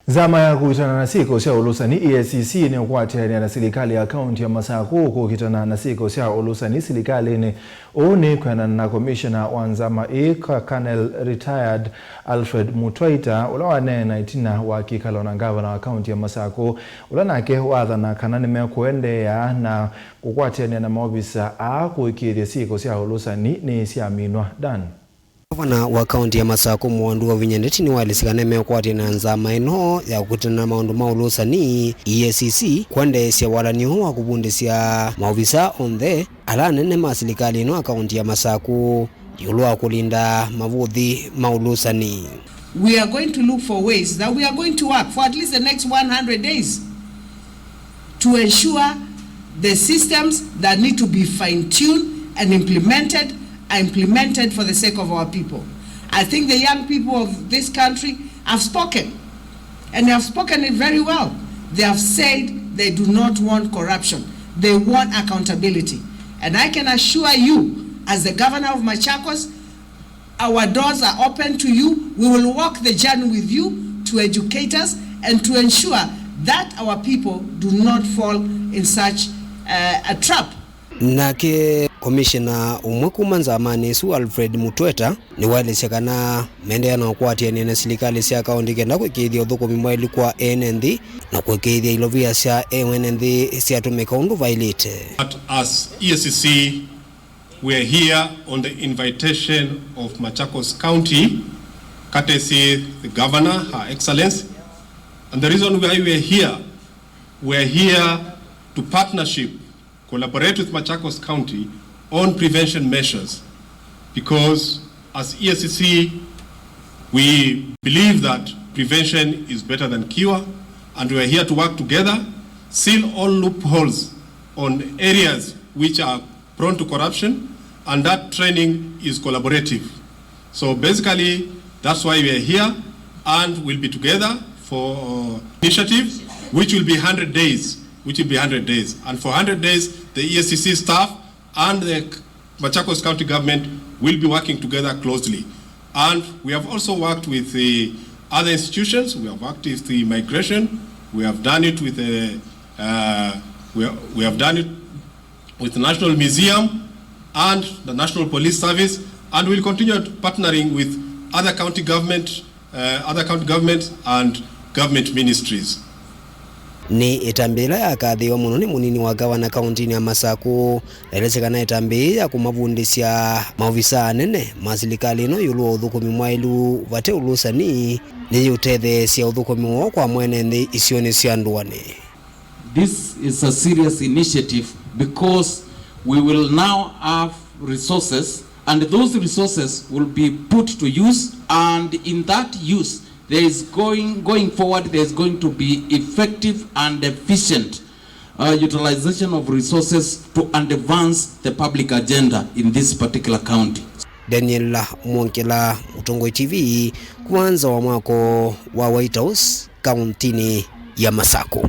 Nzama ya kuitana na syiko sya Ulusani Eacc nimekuendeea na silikali ya kaunti ya Masaku kuukitana na syiko sya Ulusani Silikalini kwinana na komishena wa Nzama kana Rtd Alfred Mutwaita waneena itina wa kikalo na ngavana wa kaunti ya Masaku nake waathana kana nimekuendeea na kukwatiania na maovisaa kuikiithya syiko sya Ulusani nisyaminwa dan. Gavana wa kaunti ya Masaku Wavinya Ndeti ni walisikana nimekuendeea na Nzama ino ya kukutana na maundu ma Ulusani Eacc kuendeesya walanio wa kubundisya maovisaa onthe ala nene ma silikali ino kaunti ya Masaku yulu wa kulinda mavuthi ma Ulusani. We are going to look for ways that we are going to work for at least the next 100 days to ensure the systems that need to be fine-tuned and implemented are implemented for the sake of our people. I think the young people of this country have spoken, and they have spoken it very well. They have said they do not want corruption. They want accountability. And I can assure you, as the governor of Machakos, our doors are open to you. We will walk the journey with you to educate us and to ensure that our people do not fall in such a trap. Nake komishena umwe kuma Nzama Alfred Mutwaita ni walisikana mendeea na kukwatiania na silikali sya kaunti kenda kuikiithya uthukumi mwailu kwa NND na kuikiithya ilovia sya NND syatumika undu violate. But as Eacc, we are here on the invitation of Machakos County, courtesy the Governor, Her Excellency. And the reason why we are here to collaborate with Machakos County on prevention measures, because as Eacc, we believe that prevention is better than cure, and we are here to work together, seal all loopholes on areas which are prone to corruption, and that training is collaborative. So basically, that's why we are here, and we'll be together for initiatives which will be 100 days. And for 100 days, the Eacc staff and the Machakos County government will be working together closely. And we have also worked with the other institutions. We have worked with the immigration. We have done it with the we have done it with the National Museum and the National Police Service, and we'll continue partnering with other county governments and government ministries. Ni itambila ya kadhiwa muno ni munini wa gavana kaunti ya Masaku elesekana itambia kumavundisya maovisaa nene masilikali ino yulu uthukumi mwailu vate Ulusani ni yuthethe sya uthukumi wo kwa mwene isioni sya nduane. This is a serious initiative because we will now have resources, and those resources will be put to use, and in that use there is going forward, there is going to be effective and efficient utilization of resources to advance the public agenda in this particular county. Daniel Mwonkela, Mutongoi TV, kwanza wa mwako wa White House, kauntini ya Masaku.